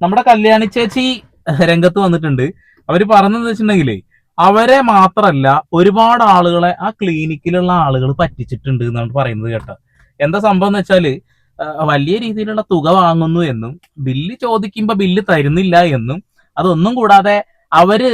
നമ്മുടെ കല്യാണി ചേച്ചി രംഗത്ത് വന്നിട്ടുണ്ട്. അവര് പറഞ്ഞതെന്ന് വെച്ചിട്ടുണ്ടെങ്കിലേ അവരെ മാത്രല്ല ഒരുപാട് ആളുകളെ ആ ക്ലിനിക്കിലുള്ള ആളുകൾ പറ്റിച്ചിട്ടുണ്ട് എന്നാണ് പറയുന്നത് കേട്ടോ. എന്താ സംഭവം എന്ന് വെച്ചാല് വലിയ രീതിയിലുള്ള തുക വാങ്ങുന്നു എന്നും ബില്ല് ചോദിക്കുമ്പോ ബില്ല് തരുന്നില്ല എന്നും അതൊന്നും കൂടാതെ അവര്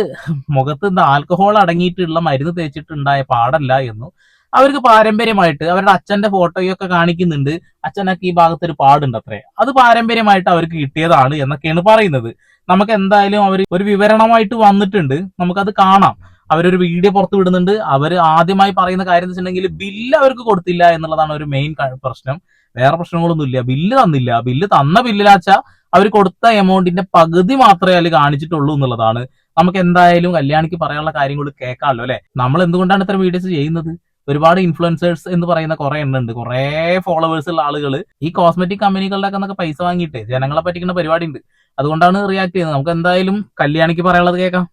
മുഖത്ത് എന്താ ആൽക്കഹോൾ അടങ്ങിയിട്ടുള്ള മരുന്ന് തേച്ചിട്ടുണ്ടായ പാടല്ല എന്നും അവർക്ക് പാരമ്പര്യമായിട്ട് അവരുടെ അച്ഛന്റെ ഫോട്ടോയൊക്കെ കാണിക്കുന്നുണ്ട്. അച്ഛനൊക്കെ ഈ ഭാഗത്ത് ഒരു പാടുണ്ട് അത്രേ, അത് പാരമ്പര്യമായിട്ട് അവർക്ക് കിട്ടിയതാണ് എന്നൊക്കെയാണ് പറയുന്നത്. നമുക്ക് എന്തായാലും അവർ ഒരു വിവരണമായിട്ട് വന്നിട്ടുണ്ട്, നമുക്കത് കാണാം. അവരൊരു വീഡിയോ പുറത്തു വിടുന്നുണ്ട്. അവർ ആദ്യമായി പറയുന്ന കാര്യം എന്ന് വെച്ചിട്ടുണ്ടെങ്കിൽ ബില്ല് അവർക്ക് കൊടുത്തില്ല എന്നുള്ളതാണ് ഒരു മെയിൻ പ്രശ്നം. വേറെ പ്രശ്നങ്ങളൊന്നും ഇല്ല. ബില്ല് തന്നില്ല. ബില്ല് തന്ന ബില്ലിലാച്ച അവർ കൊടുത്ത എമൗണ്ടിന്റെ പകുതി മാത്രമേ അതിൽ കാണിച്ചിട്ടുള്ളൂ എന്നുള്ളതാണ്. നമുക്ക് എന്തായാലും കല്യാണിക്ക് പറയാനുള്ള കാര്യങ്ങൾ കേൾക്കാമല്ലോ അല്ലെ. നമ്മൾ എന്തുകൊണ്ടാണ് ഇത്ര വീഡിയോസ് ചെയ്യുന്നത്? ഒരുപാട് ഇൻഫ്ലുവൻസേഴ്സ് എന്ന് പറയുന്ന കുറെ എണ്ണുണ്ട്, കുറെ ഫോളോവേഴ്സ് ഉള്ള ആളുകൾ ഈ കോസ്മെറ്റിക് കമ്പനികളുടെ ഒക്കെ പൈസ വാങ്ങിയിട്ട് ജനങ്ങളെ പറ്റിക്കുന്ന പരിപാടി ഉണ്ട്. അതുകൊണ്ടാണ് റിയാക്ട് ചെയ്യുന്നത്. നമുക്ക് എന്തായാലും കല്യാണിക്ക് പറയാനുള്ളത് കേൾക്കാം.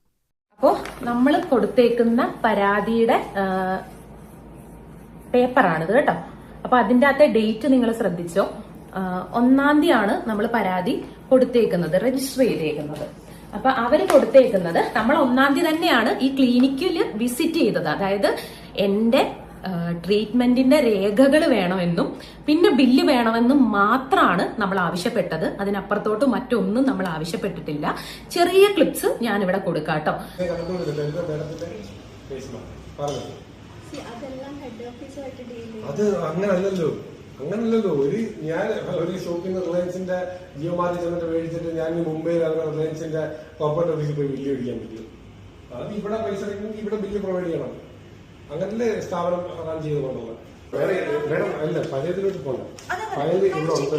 അപ്പോ നമ്മൾ കൊടുത്തേക്കുന്ന പരാതിയുടെ പേപ്പറാണിത് കേട്ടോ. അപ്പൊ അതിന്റെ അകത്തെ ഡേറ്റ് നിങ്ങൾ ശ്രദ്ധിച്ചോ. 1-ാം തീയതിയാണ് നമ്മൾ പരാതി കൊടുത്തേക്കുന്നത്, രജിസ്റ്റർ ചെയ്തേക്കുന്നത്. അപ്പൊ അവര് കൊടുത്തേക്കുന്നത് നമ്മൾ 1-ാം തീയതി തന്നെയാണ് ഈ ക്ലിനിക്കിൽ വിസിറ്റ് ചെയ്തത്. അതായത് എന്റെ ട്രീറ്റ്മെന്റിന്റെ രേഖകൾ വേണമെന്നും പിന്നെ ബില്ല് വേണമെന്നും മാത്രമാണ് നമ്മൾ ആവശ്യപ്പെട്ടത്. അതിനപ്പുറത്തോട്ട് മറ്റൊന്നും നമ്മൾ ആവശ്യപ്പെട്ടിട്ടില്ല. ചെറിയ ക്ലിപ്സ് ഞാൻ ഇവിടെ കൊടുക്കാട്ടോ. അത് അങ്ങനല്ലല്ലോ ഞാൻ ഒരു ഷോപ്പിന് റിലയൻസിന്റെ ജിയോ മാർട്ടിൽ ചെന്നിട്ട് മേടിച്ചിട്ട് ഞാൻ മുംബൈയിൽ റിലയൻസിന്റെ കോർപ്പറേറ്റ് ഓഫീസിൽ പോയി ബില്ല് മേടിക്കാൻ പറ്റും. അത് ഇവിടെ പൈസ അടയ്ക്കണമെങ്കിൽ ഇവിടെ ബില്ല് പ്രൊവൈഡ് ചെയ്യണം. അങ്ങനല്ലേ സ്ഥാപനം റൺ ചെയ്ത് കൊണ്ടുള്ളത്. വേണം അല്ല പഴയതിലോട്ട് പോകണം. ഫയൽ ഇവിടെ ഉണ്ട്.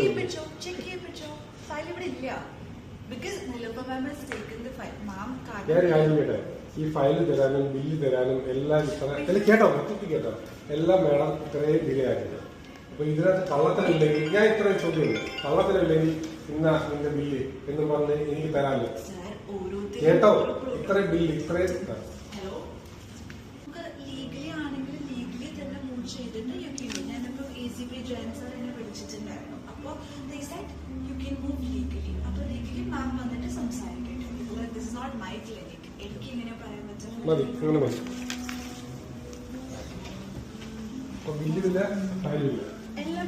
ഞാൻ കാര്യം കേട്ടെ, ഈ ഫയൽ തരാനും ബില്ല് തരാനും എല്ലാം കേട്ടോ കേട്ടോ എല്ലാം മേഡം ഇത്രയും ഡിലേ ആക്കിയത്. അപ്പൊ ഇതിനകത്ത് കള്ളത്തരമില്ലെങ്കിൽ ഞാൻ ഇത്രയും ചോദ്യമുണ്ട്. കള്ളത്തരമില്ലെങ്കിൽ ഇന്ന നിന്റെ ബില്ല് എന്ന് പറഞ്ഞ് എനിക്ക് തരാമല്ലോ. കേട്ടോ ഇത്രയും ബില്ല് ഇത്രയും മതി, അങ്ങനെ മതി. ബില്ലില്ല ഫയലില്ല എല്ലാം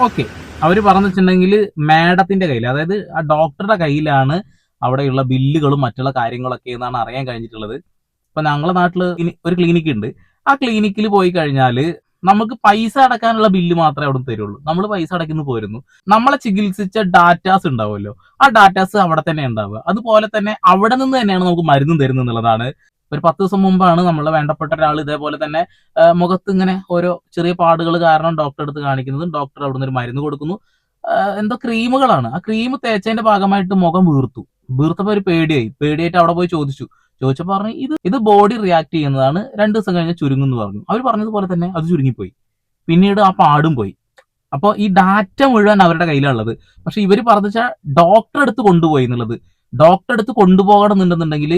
ഓക്കെ. അവര് പറഞ്ഞു വെച്ചിട്ടുണ്ടെങ്കിൽ മാഡത്തിന്റെ കയ്യിൽ, അതായത് ആ ഡോക്ടറുടെ കയ്യിലാണ് അവിടെയുള്ള ബില്ലുകളും മറ്റുള്ള കാര്യങ്ങളൊക്കെ എന്നാണ് അറിയാൻ കഴിഞ്ഞിട്ടുള്ളത്. ഇപ്പൊ ഞങ്ങളുടെ നാട്ടില് ഒരു ക്ലിനിക്ക് ഉണ്ട്. ആ ക്ലിനിക്കിൽ പോയി കഴിഞ്ഞാൽ നമുക്ക് പൈസ അടക്കാനുള്ള ബില്ല് മാത്രമേ അവിടെ തരുള്ളൂ. നമ്മൾ പൈസ അടയ്ക്കുന്നു പോരുന്നു. നമ്മളെ ചികിത്സിച്ച ഡാറ്റാസ് ഉണ്ടാവുമല്ലോ, ആ ഡാറ്റാസ് അവിടെ തന്നെ ഉണ്ടാവുക. അതുപോലെ തന്നെ അവിടെ നിന്ന് തന്നെയാണ് നമുക്ക് മരുന്നും തരുന്നത് എന്നുള്ളതാണ്. ഒരു 10 ദിവസം മുമ്പാണ് നമ്മളെ വേണ്ടപ്പെട്ട ഒരാൾ ഇതേപോലെ തന്നെ മുഖത്ത് ഇങ്ങനെ ഓരോ ചെറിയ പാടുകൾ കാരണം ഡോക്ടറെ അടുത്ത് കാണിക്കുന്നതും ഡോക്ടർ അവിടെ നിന്ന് ഒരു മരുന്ന് കൊടുക്കുന്നു. എന്തോ ക്രീമുകളാണ്. ആ ക്രീം തേച്ചതിന്റെ ഭാഗമായിട്ട് മുഖം വീർത്തപ്പോ ഒരു പേടിയായിട്ട് അവിടെ പോയി ചോദിച്ചപ്പോൾ പറഞ്ഞു ഇത് ബോഡി റിയാക്ട് ചെയ്യുന്നതാണ്, 2 ദിവസം കഴിഞ്ഞ് ചുരുങ്ങുന്നു പറഞ്ഞു. അവർ പറഞ്ഞതുപോലെ തന്നെ അത് ചുരുങ്ങിപ്പോയി. പിന്നീട് ആ പാടും പോയി. അപ്പോൾ ഈ ഡാറ്റ മുഴുവൻ അവരുടെ കയ്യിലുള്ളത്. പക്ഷെ ഇവർ പറഞ്ഞാൽ ഡോക്ടറെ അടുത്ത് കൊണ്ടുപോയി എന്നുള്ളത്. ഡോക്ടറെ അടുത്ത് കൊണ്ടുപോകണം എന്നുണ്ടെന്നുണ്ടെങ്കിൽ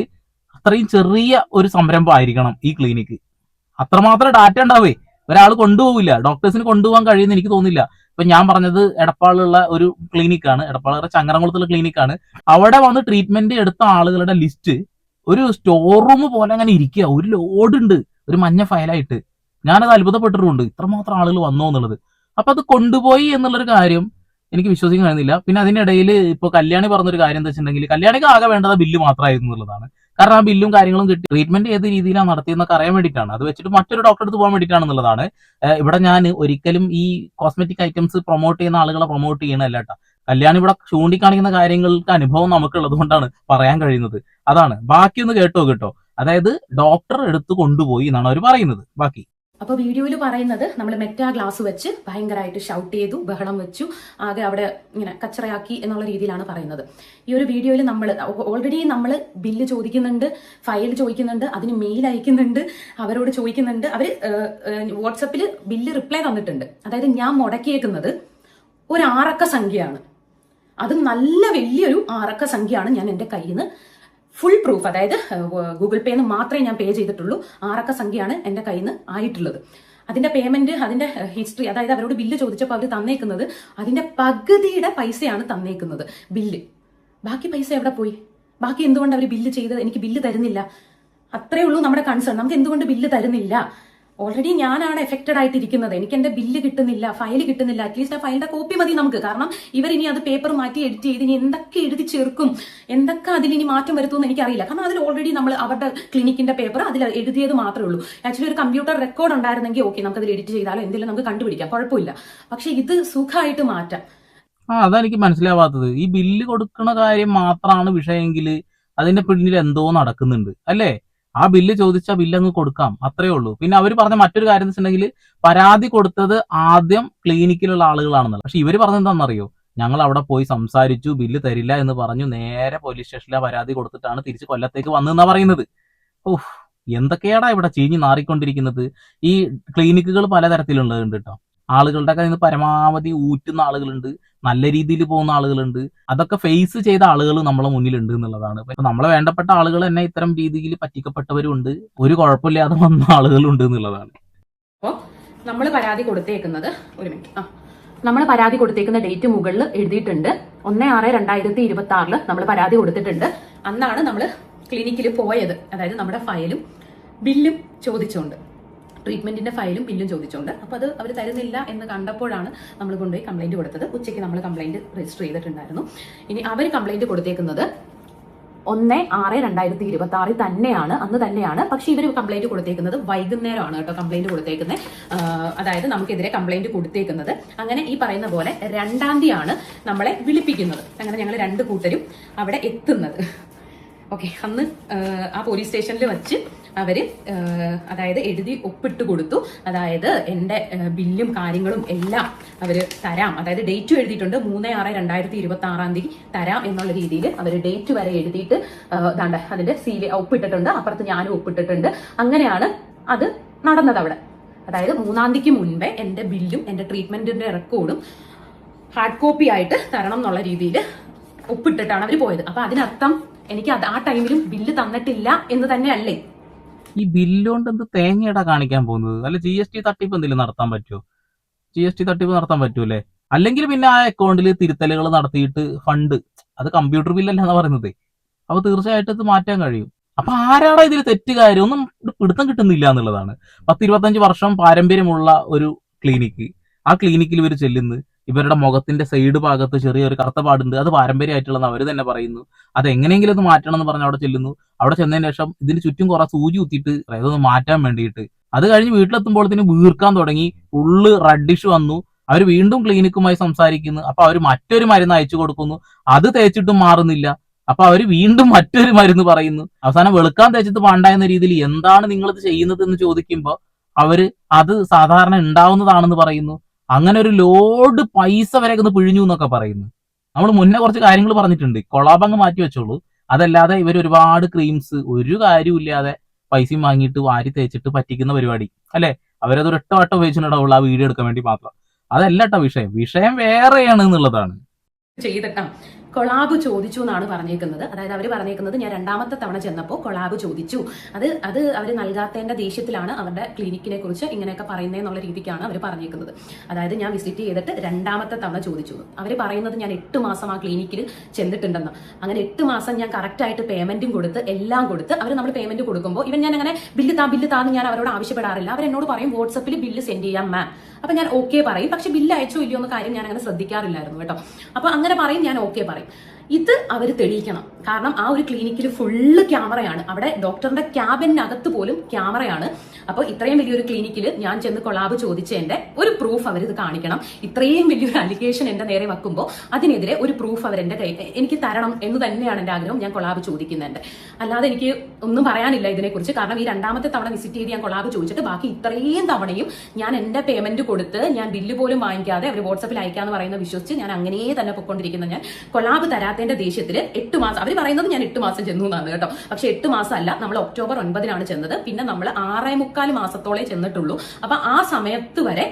അത്രയും ചെറിയ ഒരു സംരംഭം ആയിരിക്കണം ഈ ക്ലിനിക്ക്. അത്രമാത്രം ഡാറ്റ ഉണ്ടാവേ. ഒരാൾ കൊണ്ടുപോകില്ല, ഡോക്ടേഴ്സിന് കൊണ്ടുപോകാൻ കഴിയുമെന്ന് എനിക്ക് തോന്നുന്നില്ല. ഇപ്പൊ ഞാൻ പറഞ്ഞത് എടപ്പാളിലുള്ള ഒരു ക്ലിനിക്കാണ്, എടപ്പാള ചങ്ങരംകുളത്തുള്ള ക്ലിനിക്കാണ്. അവിടെ വന്ന് ട്രീറ്റ്മെന്റ് എടുത്ത ആളുകളുടെ ലിസ്റ്റ് ഒരു സ്റ്റോർ റൂം പോലെ അങ്ങനെ ഇരിക്കുക. ഒരു ലോഡുണ്ട്, ഒരു മഞ്ഞ ഫയലായിട്ട്. ഞാനത് അത്ഭുതപ്പെട്ടിട്ടുണ്ട്, ഇത്രമാത്രം ആളുകൾ വന്നോ എന്നുള്ളത്. അപ്പൊ അത് കൊണ്ടുപോയി എന്നുള്ളൊരു കാര്യം എനിക്ക് വിശ്വസിക്കാൻ കഴിയുന്നില്ല. പിന്നെ അതിനിടയിൽ ഇപ്പൊ കല്യാണി പറഞ്ഞൊരു കാര്യം എന്താ വെച്ചിട്ടുണ്ടെങ്കിൽ കല്യാണിക്ക് ആകെ വേണ്ടത് ബില്ല് മാത്രമായിരുന്നു എന്നുള്ളതാണ്. കാരണം ആ ബില്ലും കാര്യങ്ങളും കിട്ടി ട്രീറ്റ്മെന്റ് ഏത് രീതിയിലാണ് നടത്തിയെന്നൊക്കെ അറിയാൻ വേണ്ടിയിട്ടാണ്. അത് വെച്ചിട്ട് മറ്റൊരു ഡോക്ടറെ അടുത്ത് പോകാൻ വേണ്ടിയിട്ടാണെന്നുള്ളതാണ്. ഇവിടെ ഞാൻ ഒരിക്കലും ഈ കോസ്മെറ്റിക് ഐറ്റംസ് പ്രൊമോട്ട് ചെയ്യുന്ന ആളുകളെ പ്രൊമോട്ട് ചെയ്യണമല്ല കേട്ടോ. കല്യാണം ഇവിടെ ചൂണ്ടിക്കാണിക്കുന്ന കാര്യങ്ങൾക്ക് അനുഭവം നമുക്കുള്ളത് കൊണ്ടാണ് പറയാൻ കഴിയുന്നത്. അതാണ്. ബാക്കിയൊന്ന് കേട്ടോ. അതായത് ഡോക്ടർ എടുത്ത് കൊണ്ടുപോയി എന്നാണ് അവർ പറയുന്നത്. ബാക്കി അപ്പൊ വീഡിയോയിൽ പറയുന്നത് നമ്മൾ മെറ്റാ ഗ്ലാസ് വെച്ച് ഭയങ്കരമായിട്ട് ഷൗട്ട് ചെയ്തു, ബഹളം വെച്ചു, ആകെ അവിടെ ഇങ്ങനെ കച്ചറയാക്കി എന്നുള്ള രീതിയിലാണ് പറയുന്നത്. ഈ ഒരു വീഡിയോയിൽ നമ്മൾ ഓൾറെഡി നമ്മൾ ബില്ല് ചോദിക്കുന്നുണ്ട്, ഫയൽ ചോദിക്കുന്നുണ്ട്, അതിന് മെയിൽ അയക്കുന്നുണ്ട്, അവരോട് ചോദിക്കുന്നുണ്ട്. അവർ വാട്സപ്പിൽ ബില്ല് റിപ്ലൈ തന്നിട്ടുണ്ട്. അതായത് ഞാൻ മുടക്കിയേക്കുന്നത് ഒരു 6 അക്ക സംഖ്യയാണ്. അത് നല്ല വലിയൊരു 6 അക്ക സംഖ്യയാണ് ഞാൻ എൻ്റെ കയ്യിൽ നിന്ന് ഫുൾ പ്രൂഫ്, അതായത് ഗൂഗിൾ പേന്ന് മാത്രമേ ഞാൻ പേ ചെയ്തിട്ടുള്ളൂ. 6 അക്ക സംഖ്യയാണ് എന്റെ കയ്യിൽ നിന്ന് ആയിട്ടുള്ളത്. അതിന്റെ പേയ്മെന്റ്, അതിന്റെ ഹിസ്റ്ററി, അതായത് അവരോട് ബില്ല് ചോദിച്ചപ്പോൾ അവർ തന്നേക്കുന്നത് അതിന്റെ പകുതിയുടെ പൈസയാണ് തന്നേക്കുന്നത് ബില്ല്. ബാക്കി പൈസ എവിടെ പോയി? ബാക്കി എന്തുകൊണ്ട് അവർ ബില്ല് ചെയ്ത് എനിക്ക് ബില്ല് തരുന്നില്ല? അത്രേ ഉള്ളൂ നമ്മുടെ കൺസേൺ. നമുക്ക് എന്തുകൊണ്ട് ബില്ല് തരുന്നില്ല? ഓൾറെഡി ഞാനാണ് എഫക്റ്റഡ് ആയിട്ടിരിക്കുന്നത്. എനിക്ക് എന്റെ ബില്ല് കിട്ടുന്നില്ല, ഫയൽ കിട്ടുന്നില്ല. അറ്റ്ലീസ്റ്റ് ആ ഫയലിന്റെ കോപ്പി മതി നമുക്ക്. കാരണം ഇവരിനി അത് പേപ്പർ മാറ്റി എഡിറ്റ് ചെയ്ത് ഇനി എന്തൊക്കെ എഴുതി ചേർക്കും, എന്തൊക്കെ അതിലിനി മാറ്റം വരുത്തുമെന്ന് എനിക്കറിയില്ല. കാരണം അതിൽ ഓൾറെഡി നമ്മൾ അവരുടെ ക്ലിനിക്കിന്റെ പേപ്പർ അതിൽ എഴുതിയത് മാത്രമേ ഉള്ളൂ. ആക്ച്വലി ഒരു കമ്പ്യൂട്ടർ റെക്കോർഡ് ഉണ്ടായിരുന്നെങ്കിൽ ഓക്കെ, നമുക്ക് അതിൽ എഡിറ്റ് ചെയ്താലോ എന്തെങ്കിലും നമുക്ക് കണ്ടുപിടിക്കാം, കുഴപ്പമില്ല. പക്ഷെ ഇത് സുഖമായിട്ട് മാറ്റാം. അതെനിക്ക് മനസ്സിലാവാത്തത്. ഈ ബില്ല് കൊടുക്കുന്ന കാര്യം മാത്രമാണ് വിഷയമെങ്കിൽ അതിന്റെ പിന്നിൽ എന്തോ നടക്കുന്നുണ്ട് അല്ലേ? ആ ബില്ല് ചോദിച്ചാൽ ബില്ല് അങ്ങ് കൊടുക്കാം, അത്രേ ഉള്ളൂ. പിന്നെ അവർ പറഞ്ഞ മറ്റൊരു കാര്യം എന്ന് വെച്ചിട്ടുണ്ടെങ്കിൽ പരാതി കൊടുത്തത് ആദ്യം ക്ലിനിക്കിലുള്ള ആളുകളാണെന്നല്ല. പക്ഷെ ഇവർ പറഞ്ഞത് എന്താണെന്നറിയോ? ഞങ്ങൾ അവിടെ പോയി സംസാരിച്ചു, ബില്ല് തരില്ല എന്ന് പറഞ്ഞു, നേരെ പോലീസ് സ്റ്റേഷനിലെ പരാതി കൊടുത്തിട്ടാണ് തിരിച്ച് കൊല്ലത്തേക്ക് വന്നതെന്നാ പറയുന്നത്. ഓഹ്, എന്തൊക്കെയാടാ ഇവിടെ ചീഞ്ഞ് നാറിക്കൊണ്ടിരിക്കുന്നത്. ഈ ക്ലിനിക്കുകൾ പലതരത്തിലുള്ളതുണ്ട് കേട്ടോ. ആളുകളുടെ കയ്യിൽ നിന്ന് പരമാവധി ഊറ്റുന്ന ആളുകളുണ്ട്, നല്ല രീതിയിൽ പോകുന്ന ആളുകളുണ്ട്. അതൊക്കെ ഫേസ് ചെയ്ത ആളുകൾ നമ്മളെ മുന്നിലുണ്ട് എന്നുള്ളതാണ്. ഇപ്പൊ നമ്മളെ വേണ്ടപ്പെട്ട ആളുകൾ തന്നെ ഇത്തരം രീതിയിൽ പറ്റിക്കപ്പെട്ടവരും ഉണ്ട്, ഒരു കുഴപ്പമില്ലാതെ വന്ന ആളുകളുണ്ട് എന്നുള്ളതാണ്. അപ്പോൾ നമ്മൾ പരാതി കൊടുത്തേക്കുന്നത്, ഒരു മിനിറ്റ്, നമ്മൾ പരാതി കൊടുത്തേക്കുന്ന ഡേറ്റ് മുകളിൽ എഴുതിയിട്ടുണ്ട്. 1/6/2026 നമ്മൾ പരാതി കൊടുത്തിട്ടുണ്ട്. അന്നാണ് നമ്മൾ ക്ലിനിക്കിൽ പോയത്. അതായത് നമ്മുടെ ഫയലും ബില്ലും ചോദിച്ചുകൊണ്ട്, ട്രീറ്റ്മെന്റിന്റെ ഫയലും ബില്ലും ചോദിച്ചുകൊണ്ട്. അപ്പൊ അത് അവർ തരുന്നില്ല എന്ന് കണ്ടപ്പോഴാണ് നമ്മൾ കൊണ്ടുപോയി കംപ്ലൈന്റ് കൊടുത്തത്. ഉച്ചയ്ക്ക് നമ്മൾ കംപ്ലൈന്റ് രജിസ്റ്റർ ചെയ്തിട്ടുണ്ടായിരുന്നു. ഇനി അവർ കംപ്ലൈന്റ് കൊടുത്തേക്കുന്നത് 1/6/2026 തന്നെയാണ്, അന്ന് തന്നെയാണ്. പക്ഷെ ഇവർ കംപ്ലൈന്റ് കൊടുത്തേക്കുന്നത് വൈകുന്നേരമാണ് കേട്ടോ കംപ്ലൈന്റ് കൊടുത്തേക്കുന്നത്. അതായത് നമുക്കെതിരെ കംപ്ലൈന്റ് കൊടുത്തേക്കുന്നത്. അങ്ങനെ ഈ പറയുന്ന പോലെ 2-ാം തീയതിയാണ് നമ്മളെ വിളിപ്പിക്കുന്നത്. അങ്ങനെ ഞങ്ങൾ 2 കൂട്ടരും അവിടെ എത്തുന്നത്. ഓക്കെ, അന്ന് ആ പോലീസ് സ്റ്റേഷനിൽ വെച്ച് അവര് അതായത് എഴുതി ഒപ്പിട്ട് കൊടുത്തു. അതായത് എന്റെ ബില്ലും കാര്യങ്ങളും എല്ലാം അവര് തരാം, അതായത് ഡേറ്റും എഴുതിയിട്ടുണ്ട്. 3/6/2026 തരാം എന്നുള്ള രീതിയിൽ അവർ ഡേറ്റ് വരെ എഴുതിയിട്ട് അതിന്റെ CV ഒപ്പിട്ടിട്ടുണ്ട്. അപ്പുറത്ത് ഞാനും ഒപ്പിട്ടിട്ടുണ്ട്. അങ്ങനെയാണ് അത് നടന്നത് അവിടെ. അതായത് 3-ാം തീയതിക്ക് മുൻപേ എന്റെ ബില്ലും എന്റെ ട്രീറ്റ്മെന്റിന്റെ റെക്കോർഡും ഹാർഡ് കോപ്പി ആയിട്ട് തരണം എന്നുള്ള രീതിയിൽ ഒപ്പിട്ടിട്ടാണ് അവർ പോയത്. അപ്പൊ അതിനർത്ഥം എനിക്ക് ആ ടൈമിലും ബില്ല് തന്നിട്ടില്ല എന്ന് തന്നെയല്ലേ? ഈ ബില്ലുകൊണ്ട് എന്ത് തേങ്ങയുടെ കാണിക്കാൻ പോകുന്നത്? അല്ല GST തട്ടിപ്പ് എന്തെങ്കിലും നടത്താൻ പറ്റുമോ? GST തട്ടിപ്പ് നടത്താൻ പറ്റൂലേ? അല്ലെങ്കിൽ പിന്നെ ആ അക്കൗണ്ടിൽ തിരുത്തലുകൾ നടത്തിയിട്ട് ഫണ്ട്, അത് കമ്പ്യൂട്ടർ ബില്ലല്ല പറയുന്നത്, അപ്പൊ തീർച്ചയായിട്ടും ഇത് മാറ്റാൻ കഴിയും. അപ്പൊ ആരാടാ ഇതിൽ തെറ്റുകാര്യം? ഒന്നും പിടുത്തം കിട്ടുന്നില്ല എന്നുള്ളതാണ്. 10-25 വർഷം പാരമ്പര്യമുള്ള ഒരു ക്ലിനിക്ക്, ആ ക്ലിനിക്കിൽ ഇവർ ചെല്ലുന്നു, ഇവരുടെ മുഖത്തിന്റെ സൈഡ് ഭാഗത്ത് ചെറിയൊരു കറുത്ത പാടുണ്ട്, അത് പാരമ്പര്യമായിട്ടുള്ളതെന്ന് അവർ തന്നെ പറയുന്നു. അത് എങ്ങനെയെങ്കിലും അത് മാറ്റണം എന്ന് പറഞ്ഞ് അവിടെ ചെല്ലുന്നു. അവിടെ ചെന്നതിന് ശേഷം ഇതിന് ചുറ്റും കുറെ സൂചി കുത്തിയിട്ട് അതൊന്ന് മാറ്റാൻ വേണ്ടിയിട്ട്, അത് കഴിഞ്ഞ് വീട്ടിലെത്തുമ്പോഴത്തേന് വീർക്കാൻ തുടങ്ങി, ഫുള്ള് റെഡിഷ് വന്നു. അവർ വീണ്ടും ക്ലിനിക്കുമായി സംസാരിക്കുന്നു. അപ്പൊ അവർ മറ്റൊരു മരുന്ന് അയച്ചു കൊടുക്കുന്നു, അത് തേച്ചിട്ടും മാറുന്നില്ല. അപ്പൊ അവർ വീണ്ടും മറ്റൊരു മരുന്ന് പറയുന്നു. അവസാനം വെളുക്കാൻ തേച്ചിട്ട് വേണ്ട എന്ന രീതിയിൽ എന്താണ് നിങ്ങളിത് ചെയ്യുന്നത് എന്ന് ചോദിക്കുമ്പോൾ അവര് അത് സാധാരണ ഉണ്ടാവുന്നതാണെന്ന് പറയുന്നു. അങ്ങനെ ഒരു ലോഡ് പൈസ വരെ ഒന്ന് പിഴിഞ്ഞു എന്നൊക്കെ പറയുന്നു. നമ്മൾ മുന്നേ കുറച്ച് കാര്യങ്ങൾ പറഞ്ഞിട്ടുണ്ട്, കൊളാബങ്ങ് മാറ്റി വെച്ചോളൂ. അതല്ലാതെ ഇവർ ഒരുപാട് ക്രീംസ് ഒരു കാര്യമില്ലാതെ പൈസയും വാങ്ങിയിട്ട് വാരി തേച്ചിട്ട് പറ്റിക്കുന്ന പരിപാടി അല്ലെ? അവരത് ഒരൊറ്റ വട്ടം ഉപയോഗിച്ചിട്ടുണ്ടാവുള്ളൂ ആ വീഡിയോ എടുക്കാൻ വേണ്ടി മാത്രം. അതല്ല കേട്ടോ വിഷയം വേറെയാണ് എന്നുള്ളതാണ്. ചെയ്തിട്ടാ കൊളാബ് ചോദിച്ചു എന്നാണ് പറഞ്ഞേക്കുന്നത്. അതായത് അവർ പറഞ്ഞേക്കുന്നത് ഞാൻ 2-ാമത്തെ തവണ ചെന്നപ്പോൾ കൊളാബ് ചോദിച്ചു, അത് അവർ നൽകാത്തതിന്റെ ദേഷ്യത്തിലാണ് അവരുടെ ക്ലിനിക്കിനെ കുറിച്ച് ഇങ്ങനെയൊക്കെ പറയുന്നതെന്നുള്ള രീതിക്കാണ് അവർ പറഞ്ഞേക്കുന്നത്. അതായത് ഞാൻ വിസിറ്റ് ചെയ്തിട്ട് 2-ാമത്തെ തവണ ചോദിച്ചു. അവർ പറയുന്നത് ഞാൻ 8 മാസം ആ ക്ലിനിക്കിൽ ചെന്നിട്ടുണ്ടെന്ന്. അങ്ങനെ 8 മാസം ഞാൻ കറക്റ്റ് ആയിട്ട് പേയ്മെന്റും കൊടുത്ത് എല്ലാം കൊടുത്ത് അവർ നമ്മൾ പേയ്മെന്റ് കൊടുക്കുമ്പോൾ ഇവൻ ഞാൻ അങ്ങനെ ബില്ല് താന്ന് ഞാൻ അവരോട് ആവശ്യപ്പെടാറില്ല. അവരെന്നോട് പറയും വാട്സപ്പിൽ ബില്ല് സെൻഡ് ചെയ്യാം മാം. അപ്പൊ ഞാൻ ഓക്കെ പറയും. പക്ഷെ ബില്ല് അയച്ചോ ഇല്ലയോ എന്ന കാര്യം ഞാൻ അങ്ങനെ ശ്രദ്ധിക്കാറില്ലായിരുന്നു കേട്ടോ. അപ്പൊ അങ്ങനെ പറയും, ഞാൻ ഓക്കെ പറയും. ഇത് അവർ തെളിയിക്കണം. കാരണം ആ ഒരു ക്ലിനിക്കിൽ ഫുള്ള് ക്യാമറയാണ്. അവിടെ ഡോക്ടറിന്റെ ക്യാബിനകത്ത് പോലും ക്യാമറയാണ്. അപ്പോൾ ഇത്രയും വലിയൊരു ക്ലിനിക്കിൽ ഞാൻ ചെന്ന് കൊളാബ് ചോദിച്ചതിന്റെ ഒരു പ്രൂഫ് അവരിത് കാണിക്കണം. ഇത്രയും വലിയൊരു അലിഗേഷൻ എന്റെ നേരെ വെക്കുമ്പോൾ അതിനെതിരെ ഒരു പ്രൂഫ് അവരെന്റെ എനിക്ക് തരണം എന്ന് തന്നെയാണ് എന്റെ ആഗ്രഹം. ഞാൻ കൊളാബ് ചോദിക്കുന്നുണ്ട്. അല്ലാതെ എനിക്ക് ഒന്നും പറയാനില്ല ഇതിനെക്കുറിച്ച്. കാരണം ഈ 2-ാമത്തെ തവണ വിസിറ്റ് ചെയ്ത് ഞാൻ കൊളാബ് ചോദിച്ചിട്ട് ബാക്കി ഇത്രയും തവണയും ഞാൻ എന്റെ പേയ്മെന്റ് കൊടുത്ത് ഞാൻ ബില്ല് പോലും വാങ്ങിക്കാതെ അവർ വാട്സപ്പിൽ അയക്കാന്ന് പറയുന്ന വിശ്വസിച്ച് ഞാൻ അങ്ങനെ തന്നെ പൊയ്ക്കൊണ്ടിരിക്കുന്ന ഞാൻ കൊളാബ് തരാത്തതിന്റെ ദേഷ്യത്തിൽ 8 മാസം അവർ പറയുന്നത് ഞാൻ 8 മാസം ചെന്നു എന്നാണ് കേട്ടോ. പക്ഷെ 8 മാസം അല്ല, നമ്മൾ ഒക്ടോബർ 9-നാണ് ചെന്നത്. പിന്നെ നമ്മൾ 6.25 മാസത്തോളെ ചെന്നിട്ടുള്ളൂ. അപ്പൊ ആ സമയത്ത് വരെ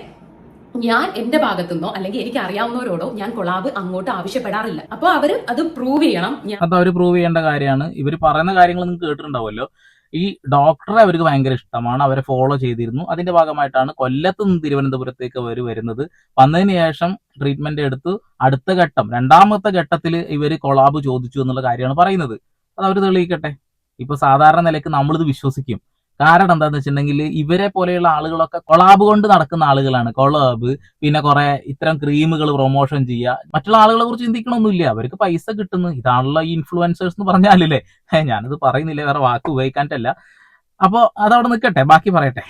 ഞാൻ എന്റെ ഭാഗത്തുനിന്നോ അല്ലെങ്കിൽ എനിക്ക് അറിയാവുന്നവരോടോ ഞാൻ കൊളാബ് അങ്ങോട്ട് ആവശ്യപ്പെടാറില്ല. അപ്പൊ അവര് അത് പ്രൂവ് ചെയ്യണം. അത് അവർ പ്രൂവ് ചെയ്യേണ്ട കാര്യമാണ്. ഇവർ പറയുന്ന കാര്യങ്ങൾ നിങ്ങൾക്ക് കേട്ടിട്ടുണ്ടാവുമല്ലോ. ഈ ഡോക്ടറെ അവർക്ക് ഭയങ്കര ഇഷ്ടമാണ്, അവരെ ഫോളോ ചെയ്തിരുന്നു. അതിന്റെ ഭാഗമായിട്ടാണ് കൊല്ലത്ത് നിന്ന് തിരുവനന്തപുരത്തേക്ക് അവർ വരുന്നത്. വന്നതിന് ശേഷം ട്രീറ്റ്മെന്റ് എടുത്തു. അടുത്ത ഘട്ടം, രണ്ടാമത്തെ ഘട്ടത്തിൽ ഇവർ കൊളാബ് ചോദിച്ചു എന്നുള്ള കാര്യമാണ് പറയുന്നത്. അത് അവർ തെളിയിക്കട്ടെ. ഇപ്പൊ സാധാരണ നിലയ്ക്ക് നമ്മളിത് വിശ്വസിക്കും. കാരണം എന്താന്ന് വെച്ചിട്ടുണ്ടെങ്കിൽ ഇവരെ പോലെയുള്ള ആളുകളൊക്കെ കൊളാബ് കൊണ്ട് നടക്കുന്ന ആളുകളാണ്. കൊളാബ്, പിന്നെ കുറെ ഇത്തരം ക്രീമുകൾ പ്രൊമോഷൻ ചെയ്യുക, മറ്റുള്ള ആളുകളെ കുറിച്ച് ചിന്തിക്കണമൊന്നുമില്ല. അവർക്ക് പൈസ കിട്ടുന്നു. ഇതാണല്ലോ ഈ ഇൻഫ്ലുവൻസേഴ്സ് എന്ന് പറഞ്ഞാലല്ലേ. ഞാനിത് പറയുന്നില്ല, വേറെ വാക്ക് ഉപയോഗിക്കാനിട്ടല്ല. അപ്പൊ അതവിടെ നിൽക്കട്ടെ, ബാക്കി പറയട്ടെ.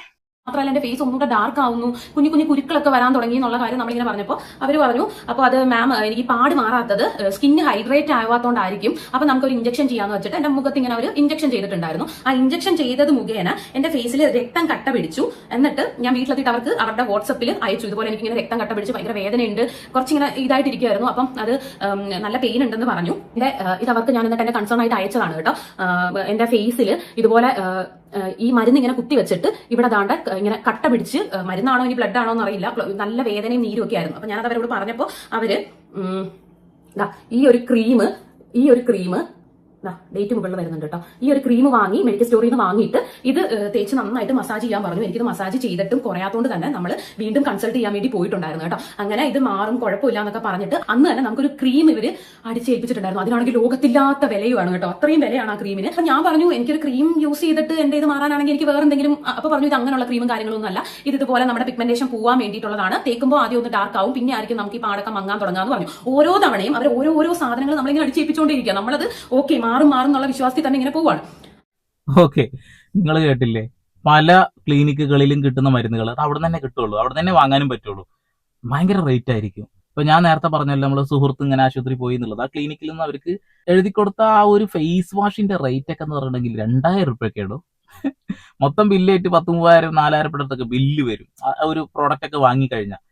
മാത്രമല്ല എന്റെ ഫേസ് ഒന്നുകൂടെ ഡാർക്ക് ആവുന്നു, കുഞ്ഞു കുഞ്ഞു കുരുക്കളൊക്കെ വരാൻ തുടങ്ങി എന്നുള്ള കാര്യം നമ്മളിങ്ങനെ പറഞ്ഞപ്പോൾ അവർ പറഞ്ഞു, അപ്പോൾ അത് മാം എനിക്ക് പാട് മാറാത്തത് സ്കിന്ന് ഹൈഡ്രേറ്റ് ആവാത്തോണ്ടായിരിക്കും, അപ്പൊ നമുക്കൊരു ഇഞ്ചക്ഷൻ ചെയ്യാന്ന് വെച്ചിട്ട് എന്റെ മുഖത്ത് ഇങ്ങനെ ഒരു ഇഞ്ചക്ഷൻ ചെയ്തിട്ടുണ്ടായിരുന്നു. ആ ഇഞ്ചക്ഷൻ ചെയ്തത് മുഖേന എന്റെ ഫേസിൽ രക്തം കട്ട പിടിച്ചു. എന്നിട്ട് ഞാൻ വീട്ടിലെത്തിയിട്ട് അവർക്ക് അവരുടെ വാട്സപ്പിൽ അയച്ചു, ഇതുപോലെ എനിക്ക് ഇങ്ങനെ രക്തം കട്ട പിടിച്ച് ഭയങ്കര വേദനയുണ്ട്, കുറച്ചിങ്ങനെ ഇതായിട്ടിരിക്കുമായിരുന്നു, അപ്പം അത് നല്ല പെയിൻ ഉണ്ടെന്ന് പറഞ്ഞു. ഇത് അവർക്ക് ഞാൻ എന്നിട്ട് എന്റെ കൺസേൺ ആയിട്ട് അയച്ചതാണ് കേട്ടോ. എന്റെ ഫേസിൽ ഇതുപോലെ ഈ മരുന്ന് ഇങ്ങനെ കുത്തി വെച്ചിട്ട് ഇവിടെ ദാണ്ട ഇങ്ങനെ കട്ട പിടിച്ച്, മരുന്നാണോ ഇനി ബ്ലഡ് ആണോ എന്നറിയില്ല, നല്ല വേദനയും നീരും ഒക്കെ ആയിരുന്നു. അപ്പൊ ഞാനത് അവരോട് പറഞ്ഞപ്പോൾ അവര് ഈ ഒരു ക്രീം ഡേറ്റ് മുകളിൽ വരുന്നുണ്ട് കേട്ടോ. ഈ ഒരു ക്രീം വാങ്ങി മെഡിക്കൽ സ്റ്റോറിൽ നിന്ന് വാങ്ങിയിട്ട് ഇത് തേച്ച് നന്നായിട്ട് മസാജ് ചെയ്യാൻ പറഞ്ഞു. എനിക്കിത് മസാജ് ചെയ്തിട്ടും കുറയാത്തോണ്ട് തന്നെ നമ്മൾ വീണ്ടും കൺസൾട്ട് ചെയ്യാൻ വേണ്ടി പോയിട്ടുണ്ടായിരുന്നു കേട്ടോ. അങ്ങനെ ഇത് മാറും, കുഴപ്പമില്ല എന്നൊക്കെ പറഞ്ഞിട്ട് അന്ന് തന്നെ നമുക്കൊരു ക്രീം ഇവര് അടിച്ചേൽപ്പിച്ചിട്ടുണ്ടായിരുന്നു. അതിനാണെങ്കിൽ ലോകത്തില്ലാത്ത വിലയുമാണ് കേട്ടോ, അത്രയും വിലയാണ് ആ ക്രീമിന്. അപ്പൊ ഞാൻ പറഞ്ഞു എനിക്കൊരു ക്രീം യൂസ് ചെയ്തിട്ട് എന്റെ ഇത് മാറാനാണെങ്കിൽ എനിക്ക് വേറെ എന്തെങ്കിലും, അപ്പൊ പറഞ്ഞു ഇത് അങ്ങനെയുള്ള ക്രീമും കാര്യങ്ങളൊന്നും അല്ല, ഇതുപോലെ നമ്മുടെ പിഗ്മെന്റേഷൻ പോവാൻ വേണ്ടിയിട്ടുള്ളതാണ്, തേക്കുമ്പോൾ ആദ്യം ഒന്ന് ഡാർക്ക് ആവും, പിന്നെ ആയിരിക്കും നമുക്ക് ഈ പാടൊക്കെ മങ്ങാൻ തുടങ്ങാന്ന് പറഞ്ഞു. ഓരോ തവണയും അവർ ഓരോ സാധനങ്ങൾ നമ്മളിങ്ങനെ അടിച്ചേൽപ്പിച്ചുകൊണ്ടിരിക്കുക. നമ്മളത് ഓക്കെ മാറും എന്നുള്ള വിശ്വാസത്തിൽ തന്നെ ഇങ്ങനെ പോവാണ്. ഓക്കെ, നിങ്ങൾ കേട്ടില്ലേ, പല ക്ലിനിക്കുകളിലും കിട്ടുന്ന മരുന്നുകൾ അത് അവിടെ തന്നെ കിട്ടുള്ളൂ, അവിടെ തന്നെ വാങ്ങാനും പറ്റുള്ളൂ. ഭയങ്കര റേറ്റ് ആയിരിക്കും. ഇപ്പൊ ഞാൻ നേരത്തെ പറഞ്ഞല്ലോ, നമ്മള് സുഹൃത്ത് ഇങ്ങനെ ആശുപത്രി പോയി എന്നുള്ളത്, ആ ക്ലിനിക്കിൽ നിന്ന് അവർക്ക് എഴുതി കൊടുത്ത ആ ഒരു ഫേസ് വാഷിന്റെ റേറ്റ് ഒക്കെ എന്ന് പറഞ്ഞിട്ടുണ്ടെങ്കിൽ 2000 രൂപയൊക്കെ ഇടും. മൊത്തം ബില്ലേറ്റ് 10,000, 4,000 അടുത്തൊക്കെ ബില്ല് വരും ആ ഒരു പ്രോഡക്റ്റ് ഒക്കെ വാങ്ങിക്കഴിഞ്ഞാൽ.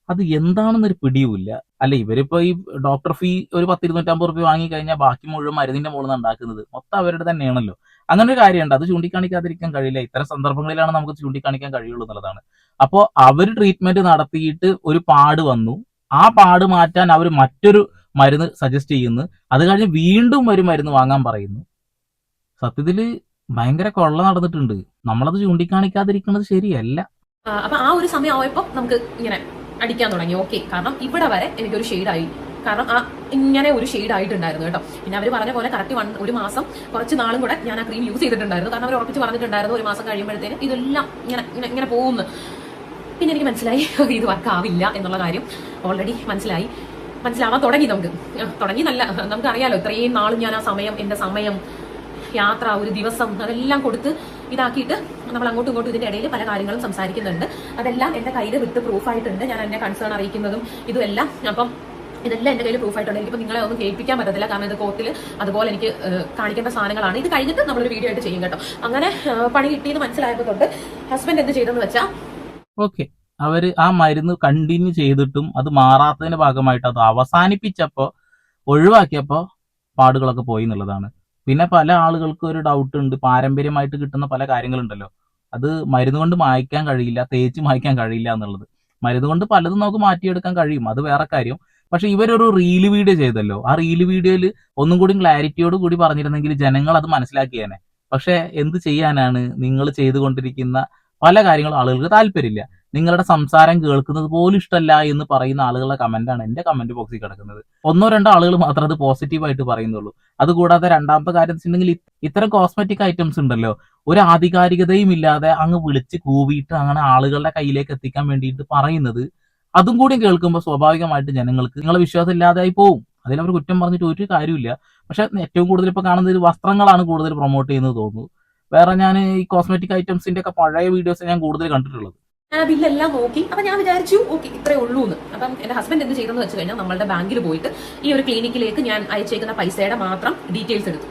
അത് എന്താണെന്നൊരു പിടിയുമില്ല. അല്ല, ഇവരിപ്പോ ഈ ഡോക്ടർ ഫീ ഒരു 10-250 രൂപ വാങ്ങിക്കഴിഞ്ഞാൽ ബാക്കി മുഴുവൻ മരുന്നിന്റെ മുകളിൽ ഉണ്ടാക്കുന്നത് മൊത്തം അവരുടെ തന്നെയാണല്ലോ. അങ്ങനെ ഒരു കാര്യമുണ്ട്, അത് ചൂണ്ടിക്കാണിക്കാതിരിക്കാൻ കഴിയില്ല. ഇത്തരം സന്ദർഭങ്ങളിലാണ് നമുക്ക് ചൂണ്ടിക്കാണിക്കാൻ കഴിയുള്ളൂ എന്നുള്ളതാണ്. അപ്പോൾ അവർ ട്രീറ്റ്മെന്റ് നടത്തിയിട്ട് ഒരു പാട് വന്നു, ആ പാട് മാറ്റാൻ അവർ മറ്റൊരു മരുന്ന് സജസ്റ്റ് ചെയ്യുന്നു, അത് കഴിഞ്ഞ് വീണ്ടും ഒരു മരുന്ന് വാങ്ങാൻ പറയുന്നു. സത്യത്തില് ഭയങ്കര കൊള്ള നടന്നിട്ടുണ്ട്. നമ്മളത് ചൂണ്ടിക്കാണിക്കാതിരിക്കുന്നത് ശരിയല്ല. അപ്പൊ ആ ഒരു സമയം ആയപ്പോ നമുക്ക് ഇങ്ങനെ അടിക്കാൻ തുടങ്ങി. ഓക്കെ, കാരണം ഇവിടെ വരെ എനിക്കൊരു ഷെയ്ഡായി, കാരണം ആ ഇങ്ങനെ ഒരു ഷെയ്ഡ് ആയിട്ടുണ്ടായിരുന്നു കേട്ടോ. പിന്നെ അവർ പറഞ്ഞ പോലെ കറക്റ്റ് ഒരു മാസം കുറച്ച് നാളും കൂടെ ഞാൻ ആ ക്രീം യൂസ് ചെയ്തിട്ടുണ്ടായിരുന്നു. കാരണം അവർ ഉറപ്പിച്ച് പറഞ്ഞിട്ടുണ്ടായിരുന്നു ഒരു മാസം കഴിയുമ്പോഴത്തേന് ഇതെല്ലാം ഇങ്ങനെ പോകുന്നു. പിന്നെ എനിക്ക് മനസ്സിലായി ഇത് വർക്ക് ആവില്ല എന്നുള്ള കാര്യം ഓൾറെഡി മനസ്സിലാവാൻ തുടങ്ങി. തുടങ്ങി നല്ല നമുക്കറിയാലോ, ഇത്രയും നാളും ഞാൻ ആ സമയം, എന്റെ സമയം, യാത്ര, ഒരു ദിവസം, അതെല്ലാം കൊടുത്ത് ഇതാക്കിയിട്ട് നമ്മൾ അങ്ങോട്ടും ഇങ്ങോട്ടും ഇതിന്റെ ഇടയിൽ പല കാര്യങ്ങളും സംസാരിക്കുന്നുണ്ട്. അതെല്ലാം എന്റെ കയ്യിൽ വിത്ത് പ്രൂഫായിട്ടുണ്ട്. ഞാൻ എന്നെ കൺസേൺ അറിയിക്കുന്നതും ഇതുമെല്ലാം. അപ്പം ഇതെല്ലാം എന്റെ കയ്യിൽ പ്രൂഫായിട്ടുണ്ട്. എനിക്കിപ്പോൾ നിങ്ങളെ ഒന്നും കേൾപ്പിക്കാൻ പറ്റത്തില്ല, കാരണം ഇത് കോർട്ടിൽ അതുപോലെ എനിക്ക് കാണിക്കേണ്ട സാധനങ്ങളാണ്. ഇത് കഴിഞ്ഞിട്ട് നമ്മളൊരു വീഡിയോ ആയിട്ട് ചെയ്യും കേട്ടോ. അങ്ങനെ പണി കിട്ടിയെന്ന് മനസ്സിലായപ്പോൾ തൊട്ട് ഹസ്ബൻഡ് എന്ത് ചെയ്തെന്ന് വെച്ചാൽ, ഓക്കെ, അവര് ആ മരുന്ന് കണ്ടിന്യൂ ചെയ്തിട്ടും അത് മാറാത്തതിന്റെ ഭാഗമായിട്ട് അത് അവസാനിപ്പിച്ചപ്പോ, ഒഴിവാക്കിയപ്പോ പാടുകളൊക്കെ പോയി എന്നുള്ളതാണ്. പിന്നെ പല ആളുകൾക്കും ഒരു ഡൗട്ട് ഉണ്ട്, പാരമ്പര്യമായിട്ട് കിട്ടുന്ന പല കാര്യങ്ങളുണ്ടല്ലോ, അത് മരുന്ന് കൊണ്ട് മായ്ക്കാൻ കഴിയില്ല, തേച്ച് മായ്ക്കാൻ കഴിയില്ല എന്നുള്ളത്. മരുന്ന് കൊണ്ട് പലതും നമുക്ക് മാറ്റിയെടുക്കാൻ കഴിയും, അത് വേറെ കാര്യം. പക്ഷെ ഇവരൊരു റീല് വീഡിയോ ചെയ്തല്ലോ, ആ റീല് വീഡിയോയിൽ ഒന്നും കൂടി ക്ലാരിറ്റിയോട് കൂടി പറഞ്ഞിരുന്നെങ്കിൽ ജനങ്ങൾ അത് മനസ്സിലാക്കിയേനെ. പക്ഷെ എന്ത് ചെയ്യാനാണ്, നിങ്ങൾ ചെയ്തുകൊണ്ടിരിക്കുന്ന പല കാര്യങ്ങളും ആളുകൾക്ക് താല്പര്യമില്ല. നിങ്ങളുടെ സംസാരം കേൾക്കുന്നത് പോലും ഇഷ്ടമല്ല എന്ന് പറയുന്ന ആളുകളുടെ കമന്റാണ് എന്റെ കമന്റ് ബോക്സിൽ കിടക്കുന്നത്. 1-2 ആളുകൾ മാത്രം അത് പോസിറ്റീവായിട്ട് പറയുന്നുള്ളൂ. അതുകൂടാതെ രണ്ടാമത്തെ കാര്യം വെച്ചിട്ടുണ്ടെങ്കിൽ, ഇത്തരം കോസ്മെറ്റിക് ഐറ്റംസ് ഉണ്ടല്ലോ, ഒരു ആധികാരികതയും ഇല്ലാതെ അങ്ങ് വിളിച്ച് കൂവിയിട്ട് അങ്ങനെ ആളുകളുടെ കയ്യിലേക്ക് എത്തിക്കാൻ വേണ്ടിയിട്ട് പറയുന്നത്, അതും കൂടി കേൾക്കുമ്പോൾ സ്വാഭാവികമായിട്ട് ജനങ്ങൾക്ക് നിങ്ങളെ വിശ്വാസം ഇല്ലാതായി പോവും. അതിലവർ കുറ്റം പറഞ്ഞിട്ട് ഒരു കാര്യമില്ല. പക്ഷെ ഏറ്റവും കൂടുതൽ ഇപ്പൊ കാണുന്നത് വസ്ത്രങ്ങളാണ് കൂടുതൽ പ്രൊമോട്ട് ചെയ്യുന്നത് തോന്നുന്നു. വേറെ ഞാൻ ഈ കോസ്മെറ്റിക് ഐറ്റംസിന്റെ ഒക്കെ പഴയ വീഡിയോസ് ഞാൻ കൂടുതൽ കണ്ടിട്ടുള്ളത്. ഞാൻ ബില്ലെല്ലാം നോക്കി. അപ്പൊ ഞാൻ വിചാരിച്ചു ഓക്കെ ഇത്രേ ഉള്ളൂ എന്ന്. അപ്പം എന്റെ ഹസ്ബൻഡ് എന്ത് ചെയ്തെന്ന് വെച്ച് കഴിഞ്ഞാൽ, നമ്മളുടെ ബാങ്കിൽ പോയിട്ട് ഈ ഒരു ക്ലിനിക്കിലേക്ക് ഞാൻ അയച്ചേക്കുന്ന പൈസയുടെ മാത്രം ഡീറ്റെയിൽസ് എടുത്തു.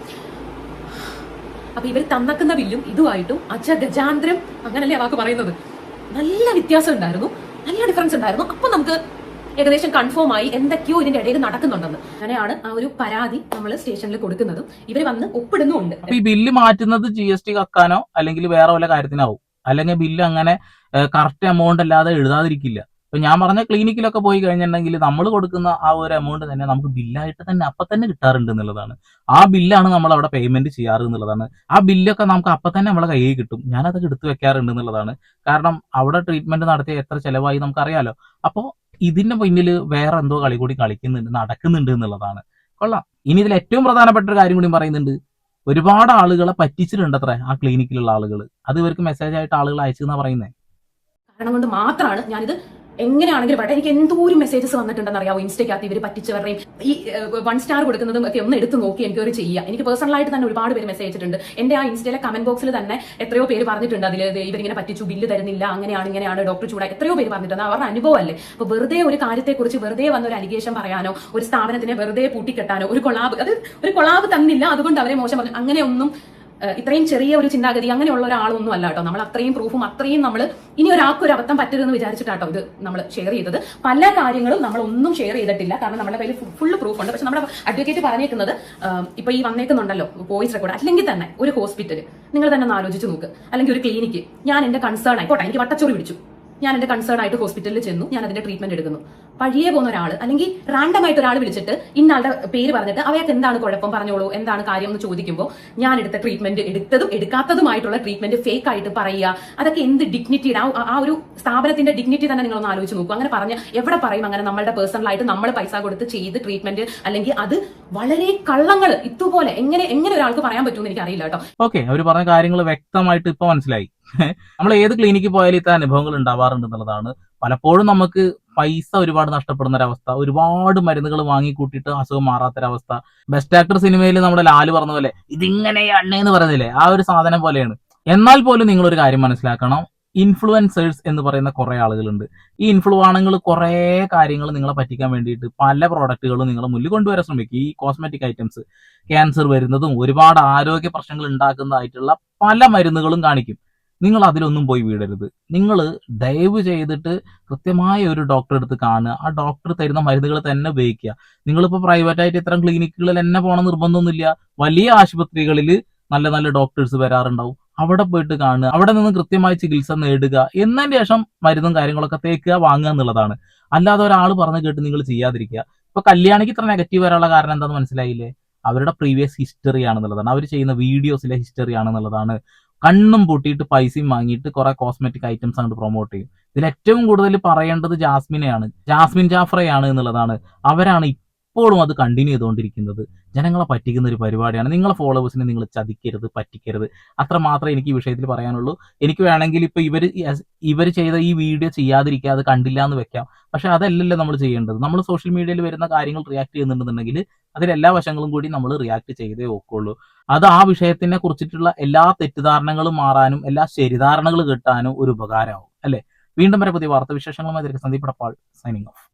അപ്പൊ ഇവർ തന്നക്കുന്ന ബില്ലും ഇതുമായിട്ടും ഗജാന്തരം, അങ്ങനല്ലേ ആ വാക്ക് പറയുന്നത്, നല്ല വ്യത്യാസം ഉണ്ടായിരുന്നു, നല്ല ഡിഫറൻസ് ഉണ്ടായിരുന്നു. അപ്പൊ നമുക്ക് ഏകദേശം കൺഫേം ആയി എന്തൊക്കെയോ ഇതിന്റെ ഇടയിൽ നടക്കുന്നുണ്ടെന്ന്. അങ്ങനെയാണ് ആ ഒരു പരാതി നമ്മൾ സ്റ്റേഷനിൽ കൊടുക്കുന്നതും ഇവർ വന്ന് ഒപ്പിടുന്നുമുണ്ട്. ഈ ബില്ല് മാറ്റുന്നത് GST കക്കാനോ അല്ലെങ്കിൽ വേറെ വല്ല കാര്യത്തിനാവും, അല്ലെങ്കിൽ ബില്ല് അങ്ങനെ കറക്റ്റ് എമൗണ്ട് അല്ലാതെ എഴുതാതിരിക്കില്ല. ഇപ്പൊ ഞാൻ പറഞ്ഞ ക്ലിനിക്കിലൊക്കെ പോയി കഴിഞ്ഞിട്ടുണ്ടെങ്കിൽ നമ്മൾ കൊടുക്കുന്ന ആ ഒരു എമൗണ്ട് തന്നെ നമുക്ക് ബില്ലായിട്ട് തന്നെ അപ്പൊ തന്നെ കിട്ടാറുണ്ട് എന്നുള്ളതാണ്. ആ ബില്ലാണ് നമ്മൾ അവിടെ പേയ്മെന്റ് ചെയ്യാറ് എന്നുള്ളതാണ്. ആ ബില്ലൊക്കെ നമുക്ക് അപ്പൊ തന്നെ നമ്മളെ കയ്യിൽ കിട്ടും. ഞാനതൊക്കെ എടുത്തു വെക്കാറുണ്ട് എന്നുള്ളതാണ്. കാരണം അവിടെ ട്രീറ്റ്മെന്റ് നടത്തിയ എത്ര ചെലവായി നമുക്കറിയാലോ. അപ്പോൾ ഇതിന്റെ പിന്നിൽ വേറെ എന്തോ കളി കൂടി കളിക്കുന്നുണ്ട്, നടക്കുന്നുണ്ട് എന്നുള്ളതാണ്. കൊള്ളാം. ഇനി ഇതിൽ ഏറ്റവും പ്രധാനപ്പെട്ട ഒരു കാര്യം കൂടി പറയുന്നുണ്ട്. ഒരുപാട് ആളുകളെ പറ്റിച്ചിട്ടുണ്ട് അത്ര ആ ക്ലിനിക്കിലുള്ള ആളുകൾ. അത് ഇവർക്ക് മെസ്സേജ് ആയിട്ട് ആളുകൾ അയച്ചെന്നാ പറയുന്നത്. കാരണം കൊണ്ട് മാത്രമാണ് ഞാനിത് എങ്ങനെയാണെങ്കിലും പറയട്ടെ. എനിക്ക് എന്തോരം മെസ്സേജസ് വന്നിട്ടുണ്ടെന്ന് അറിയാവോ ഇൻസ്റ്റയ്ക്കകത്ത് ഇവർ പറ്റിച്ചവരുടെയും ഈ 1 സ്റ്റാർ കൊടുക്കുന്നതും ഒക്കെ ഒന്ന് എടുത്ത് നോക്കി എൻക്വയറി ചെയ്യുക. എനിക്ക് പേഴ്സണലായിട്ട് തന്നെ ഒരുപാട് പേര് മെസ്സേജ് അയച്ചിട്ടുണ്ട്. എന്റെ ആ ഇൻസ്റ്റയിലെ കമന്റ് ബോക്സിൽ തന്നെ എത്രയോ പേര് പറഞ്ഞിട്ടുണ്ട് അതിൽ ഇവരിങ്ങനെ പറ്റിച്ചു, ബില്ല് തരുന്നില്ല, അങ്ങനെയാണ് ഇങ്ങനെയാണ്, ഡോക്ടർ ചൂടായി, എത്രയോ പേര് പറഞ്ഞിട്ടുണ്ട്. അവരുടെ അനുഭവം അല്ലേ. അപ്പൊ വെറുതെ ഒരു കാര്യത്തെക്കുറിച്ച് വെറുതെ വന്ന ഒരു അലിഗേഷൻ പറയാനോ ഒരു സ്ഥാപനത്തിനെ വെറുതെ പൂട്ടിക്കെട്ടാനോ ഒരു കൊളാബ് തന്നില്ല അതുകൊണ്ട് അവരെ മോശം പറഞ്ഞു അങ്ങനെയൊന്നും ഇത്രയും ചെറിയ ഒരു ചിന്താഗതി അങ്ങനെയുള്ള ഒരാളൊന്നും അല്ല കേട്ടോ. നമ്മൾ അത്രയും പ്രൂഫും അത്രയും നമ്മൾ ഇനി ഒരാൾക്ക് ഒരു അബദ്ധം പറ്റരുതെന്ന് വിചാരിച്ചിട്ടാട്ടോ ഇത് നമ്മൾ ഷെയർ ചെയ്തത്. പല കാര്യങ്ങളും നമ്മൾ ഒന്നും ഷെയർ ചെയ്തിട്ടില്ല. കാരണം നമ്മുടെ കയ്യിൽ ഫുള്ള് പ്രൂഫ് ഉണ്ട്. പക്ഷെ നമ്മുടെ അഡ്വക്കേറ്റ് പറഞ്ഞേക്കുന്നത് ഇപ്പൊ ഈ വന്നേക്കുന്നുണ്ടല്ലോ വോയിസ് റെക്കോർഡ്, അല്ലെങ്കിൽ തന്നെ ഒരു ഹോസ്പിറ്റൽ നിങ്ങൾ തന്നെ ഒന്ന് ആലോചിച്ച് നോക്ക്, അല്ലെങ്കിൽ ഒരു ക്ലിനിക്ക്, ഞാൻ എന്റെ കൺസേൺ ആയിക്കോട്ടെ, എനിക്ക് വട്ടച്ചോറി പിടിച്ചു, ഞാൻ എന്റെ കൺസേൺ ആയിട്ട് ഹോസ്പിറ്റലിൽ ചെന്നു, ഞാൻ അതിന്റെ ട്രീറ്റ്മെന്റ് എടുക്കുന്നു. പഴിയെ പോകുന്ന ഒരാൾ അല്ലെങ്കിൽ റാൻഡം ആയിട്ട് ഒരാൾ വിളിച്ചിട്ട് ഇന്നാളുടെ പേര് പറഞ്ഞിട്ട് അവർക്ക് എന്താണ് കുഴപ്പം പറഞ്ഞോളൂ, എന്താണ് കാര്യം എന്ന് ചോദിക്കുമ്പോൾ ഞാൻ എടുത്ത ട്രീറ്റ്മെന്റ് എടുത്തതും എടുക്കാത്തതുമായിട്ടുള്ള ട്രീറ്റ്മെന്റ് ഫേക്ക് ആയിട്ട് പറയുക, അതൊക്കെ എന്ത് ഡിഗ്നിറ്റിയുടെ ആ ഒരു സ്ഥാപനത്തിന്റെ ഡിഗ്നിറ്റി തന്നെ നിങ്ങളൊന്ന് ആലോചിച്ച് നോക്കൂ. അങ്ങനെ പറഞ്ഞ എവിടെ പറയും അങ്ങനെ നമ്മളുടെ പേഴ്സണലായിട്ട് നമ്മൾ പൈസ കൊടുത്ത് ചെയ്ത് ട്രീറ്റ്മെന്റ്, അല്ലെങ്കിൽ അത് വളരെ കള്ളങ്ങൾ ഇതുപോലെ എങ്ങനെ ഒരാൾക്ക് പറയാൻ പറ്റുമെന്ന് എനിക്ക് അറിയില്ല കേട്ടോ. ഓക്കെ, അവർ പറഞ്ഞ കാര്യങ്ങൾ വ്യക്തമായിട്ട് ഇപ്പൊ മനസ്സിലായി. നമ്മൾ ഏത് ക്ലിനിക്കിൽ പോയാലും ഇത്തരം അനുഭവങ്ങൾ ഉണ്ടാവാറുണ്ട് എന്നുള്ളതാണ്. പലപ്പോഴും നമുക്ക് പൈസ ഒരുപാട് നഷ്ടപ്പെടുന്ന ഒരവസ്ഥ, ഒരുപാട് മരുന്നുകൾ വാങ്ങിക്കൂട്ടിയിട്ട് അസുഖം മാറാത്തൊരവസ്ഥ. ബെസ്റ്റ് ആക്ടർ സിനിമയിൽ നമ്മുടെ ലാല് പറഞ്ഞ പോലെ ഇതിങ്ങനെയാണ് എന്ന് പറയുന്നില്ലേ, ആ ഒരു സാധനം പോലെയാണ്. എന്നാൽ പോലും നിങ്ങൾ ഒരു കാര്യം മനസ്സിലാക്കണം, ഇൻഫ്ലുവൻസേഴ്സ് എന്ന് പറയുന്ന കുറെ ആളുകളുണ്ട്. ഈ ഇൻഫ്ലുവാണുകൾ കുറെ കാര്യങ്ങൾ നിങ്ങളെ പറ്റിക്കാൻ വേണ്ടിയിട്ട് പല പ്രോഡക്റ്റുകളും നിങ്ങളെ മുന്നിൽ കൊണ്ടുവരാൻ ശ്രമിക്കും. ഈ കോസ്മെറ്റിക് ഐറ്റംസ്, ക്യാൻസർ വരുന്നതും ഒരുപാട് ആരോഗ്യ പ്രശ്നങ്ങൾ ഉണ്ടാക്കുന്നതായിട്ടുള്ള പല മരുന്നുകളും കാണിക്കും. നിങ്ങൾ അതിലൊന്നും പോയി വീടരുത്. നിങ്ങൾ ദയവ് ചെയ്തിട്ട് കൃത്യമായ ഒരു ഡോക്ടറെ അടുത്ത് കാണുക, ആ ഡോക്ടർ തരുന്ന മരുന്നുകൾ തന്നെ ഉപയോഗിക്കുക. നിങ്ങളിപ്പോൾ പ്രൈവറ്റ് ആയിട്ട് ഇത്തരം ക്ലിനിക്കുകളിൽ തന്നെ പോകണം നിർബന്ധമൊന്നുമില്ല. വലിയ ആശുപത്രികളിൽ നല്ല നല്ല ഡോക്ടേഴ്സ് വരാറുണ്ടാവും, അവിടെ പോയിട്ട് കാണുക, അവിടെ നിന്ന് കൃത്യമായ ചികിത്സ നേടുക, എന്നതിന് ശേഷം മരുന്നും കാര്യങ്ങളൊക്കെ തേക്കുക, വാങ്ങുക എന്നുള്ളതാണ്. അല്ലാതെ ഒരാൾ പറഞ്ഞു കേട്ട് നിങ്ങൾ ചെയ്യാതിരിക്കുക. ഇപ്പൊ കല്യാണിക്ക് ഇത്ര നെഗറ്റീവ് വരാനുള്ള കാരണം എന്താണെന്ന് മനസ്സിലായില്ലേ? അവരുടെ പ്രീവിയസ് ഹിസ്റ്ററി ആണെന്നുള്ളതാണ്, അവർ ചെയ്യുന്ന വീഡിയോസിലെ ഹിസ്റ്ററി ആണെന്നുള്ളതാണ്. കണ്ണും പൂട്ടിയിട്ട് പൈസയും വാങ്ങിയിട്ട് കുറെ കോസ്മെറ്റിക് ഐറ്റംസ് അങ്ങോട്ട് പ്രൊമോട്ട് ചെയ്യും. ഇതിൽ ഏറ്റവും കൂടുതൽ പറയേണ്ടത് ജാസ്മിനെയാണ്, ജാസ്മിൻ ജാഫ്രയാണ് എന്നുള്ളതാണ്. അവരാണ് ഇപ്പോഴും അത് കണ്ടിന്യൂ ചെയ്തുകൊണ്ടിരിക്കുന്നത്. ജനങ്ങളെ പറ്റിക്കുന്ന ഒരു പരിപാടിയാണ്. നിങ്ങളെ ഫോളോവേഴ്സിനെ നിങ്ങൾ ചതിക്കരുത്, പറ്റിക്കരുത്. അത്ര മാത്രമേ എനിക്ക് ഈ വിഷയത്തിൽ പറയാനുള്ളൂ. എനിക്ക് വേണമെങ്കിൽ ഇപ്പൊ ഇവർ ചെയ്ത ഈ വീഡിയോ ചെയ്യാതിരിക്കുക, അത് കണ്ടില്ല എന്ന് വെക്കാം. പക്ഷെ അതല്ലല്ലോ നമ്മൾ ചെയ്യേണ്ടത്. നമ്മൾ സോഷ്യൽ മീഡിയയിൽ വരുന്ന കാര്യങ്ങൾ റിയാക്ട് ചെയ്യുന്നുണ്ടെന്നുണ്ടെങ്കിൽ അതിലെല്ലാ വശങ്ങളും കൂടി നമ്മൾ റിയാക്ട് ചെയ്തേ ഒക്കുള്ളൂ. അത് ആ വിഷയത്തിനെ കുറിച്ചിട്ടുള്ള എല്ലാ തെറ്റിദ്ധാരണകളും മാറാനും എല്ലാ ശരിധാരണകൾ കിട്ടാനും ഒരു ഉപകാരമാവും അല്ലെ. വീണ്ടും വരെ പുതിയ വാർത്താ വിശേഷങ്ങളുമായി സന്ദീപ് പടപ്പാൾ സൈനിങ് ഓഫ്.